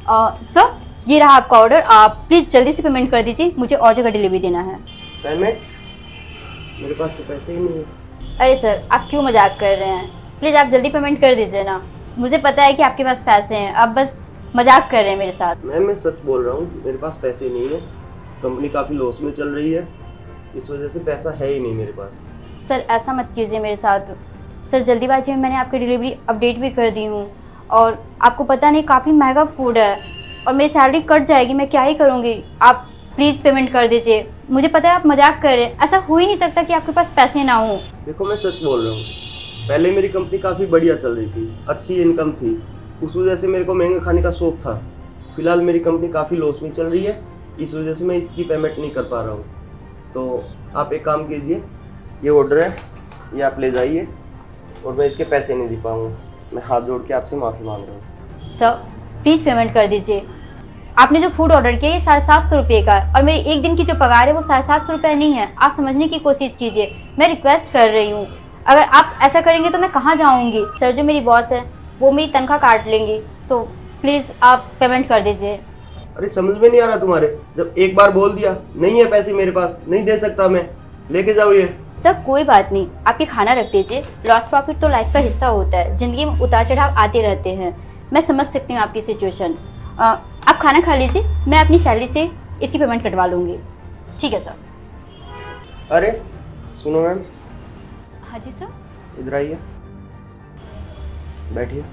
Sir ये रहा आपका ऑर्डर, आप प्लीज़ जल्दी से पेमेंट कर दीजिए, मुझे और जगह डिलीवरी देना है। पेमेंट? मेरे पास तो पैसे ही नहीं है। अरे सर आप क्यों मजाक कर रहे हैं, प्लीज़ आप जल्दी पेमेंट कर दीजिए ना। मुझे पता है कि आपके पास पैसे हैं, आप बस मजाक कर रहे हैं मेरे साथ। मैम मैं सच बोल रहा हूँ, मेरे पास पैसे नहीं है। कंपनी काफ़ी लॉस में चल रही है, इस वजह से पैसा है ही नहीं मेरे पास। सर ऐसा मत कीजिए मेरे साथ। सर जल्दीबाजी में मैंने आपकी डिलीवरी अपडेट भी कर दी हूँ, और आपको पता नहीं काफ़ी महंगा फूड है और मेरी सैलरी कट जाएगी, मैं क्या ही करूँगी। आप प्लीज़ पेमेंट कर दीजिए। मुझे पता है आप मजाक कर रहे हैं, ऐसा हो ही नहीं सकता कि आपके पास पैसे ना हो। देखो मैं सच बोल रहा हूँ, पहले मेरी कंपनी काफ़ी बढ़िया चल रही थी, अच्छी इनकम थी, उस वजह से मेरे को महंगा खाने का शौक था। फिलहाल मेरी कंपनी काफ़ी लॉस में चल रही है, इस वजह से मैं इसकी पेमेंट नहीं कर पा रहा हूँ। तो आप एक काम कीजिए, ये ऑर्डर है, ये आप ले जाइए, और मैं इसके पैसे नहीं दे पाऊँगा। मैं हाथ जोड़ के आपसे माफ़ी मांग रहा हूँ। सर प्लीज़ पेमेंट कर दीजिए। आपने जो फूड ऑर्डर किया ये 750 रुपये का है, और मेरी एक दिन की जो पगार है वो 750 रुपये नहीं है। आप समझने की कोशिश कीजिए, मैं रिक्वेस्ट कर रही हूँ। अगर आप ऐसा करेंगे तो मैं कहाँ जाऊँगी। सर जो मेरी बॉस है वो मेरी तनख्वाह काट लेंगी, तो प्लीज़ आप पेमेंट कर दीजिए। अरे समझ में नहीं आ रहा तुम्हारे, जब एक बार बोल दिया नहीं है पैसे मेरे पास, नहीं दे सकता मैं, लेके जाओ ये। सर कोई बात नहीं, आप ये खाना रख दीजिए। लॉस प्रॉफिट तो लाइफ का हिस्सा होता है, ज़िंदगी में उतार चढ़ाव आते रहते हैं। मैं समझ सकती हूँ आपकी सिचुएशन। आप खाना खा लीजिए, मैं अपनी सैलरी से इसकी पेमेंट कटवा लूँगी। ठीक है सर। अरे सुनो मैम, हाँ जी सर। इधर आइए, बैठिए।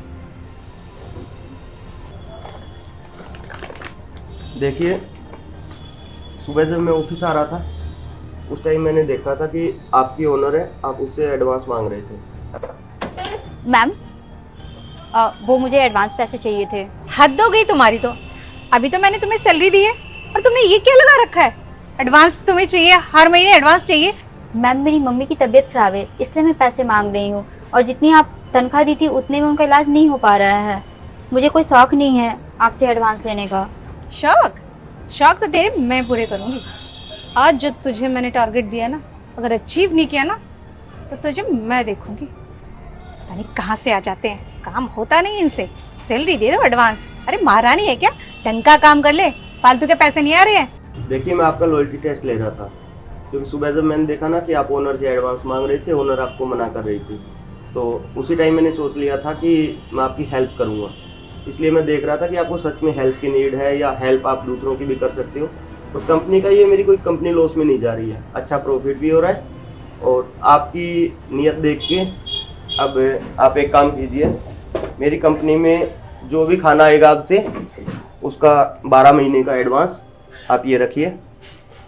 देखिए, सुबह जब मैं ऑफिस आ रहा था उस टाइम मैंने देखा था कि आपकी ओनर है, आप उससे एडवांस मांग रहे थे। मैम वो मुझे एडवांस पैसे चाहिए थे। हद हो गई तुम्हारी तो। अभी तो मैंने तुम्हें सैलरी दी है और तुमने ये क्या लगा रखा है, एडवांस तुम्हें चाहिए, हर महीने एडवांस चाहिए। मैम मेरी मम्मी की तबीयत खराब है, इसलिए मैं पैसे मांग रही हूँ, और जितनी आप तनख्वाह दी थी उतने में उनका इलाज नहीं हो पा रहा है। मुझे कोई शौक नहीं है आपसे एडवांस लेने का। शौक? शौक तो तेरे मैं पूरे करूंगी। आज जो तुझे मैंने टारगेट दिया ना, अगर अचीव नहीं किया ना तो तुझे मैं देखूंगी। पता नहीं कहाँ से आ जाते हैं, काम होता नहीं इनसे। सैलरी दे दो एडवांस। अरे महारानी है क्या, ढंग का काम कर ले, फालतू के पैसे नहीं आ रहे हैं। देखिए मैं आपका लॉयल्टी टेस्ट ले रहा था, क्योंकि सुबह जब मैंने देखा ना कि आप ओनर से एडवांस मांग रहे थे, ओनर आपको मना कर रही थी, तो उसी टाइम मैंने सोच लिया था कि मैं आपकी हेल्प करूँगा। इसलिए मैं देख रहा था कि आपको सच में हेल्प की नीड है, या हेल्प आप दूसरों की भी कर सकते हो। तो कंपनी का ये, मेरी कोई कंपनी लॉस में नहीं जा रही है, अच्छा प्रॉफिट भी हो रहा है। और आपकी नीयत देख के अब आप एक काम कीजिए, मेरी कंपनी में जो भी खाना आएगा आपसे उसका 12 महीने का एडवांस आप ये रखिए,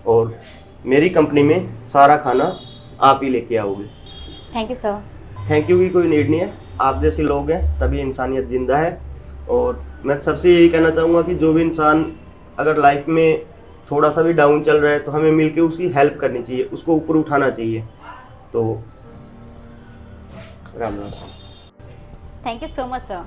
और मेरी कंपनी में सारा खाना आप ही लेके आओगे। Thank you sir. Thank you की कोई नीड नहीं है, आप जैसे लोग हैं तभी इंसानियत जिंदा है। और मैं सबसे यही कहना चाहूँगा कि जो भी इंसान अगर लाइफ में थोड़ा सा भी डाउन चल रहा है तो हमें मिलके उसकी हेल्प करनी चाहिए, उसको ऊपर उठाना चाहिए। तो Ram Ram. Thank you so much sir.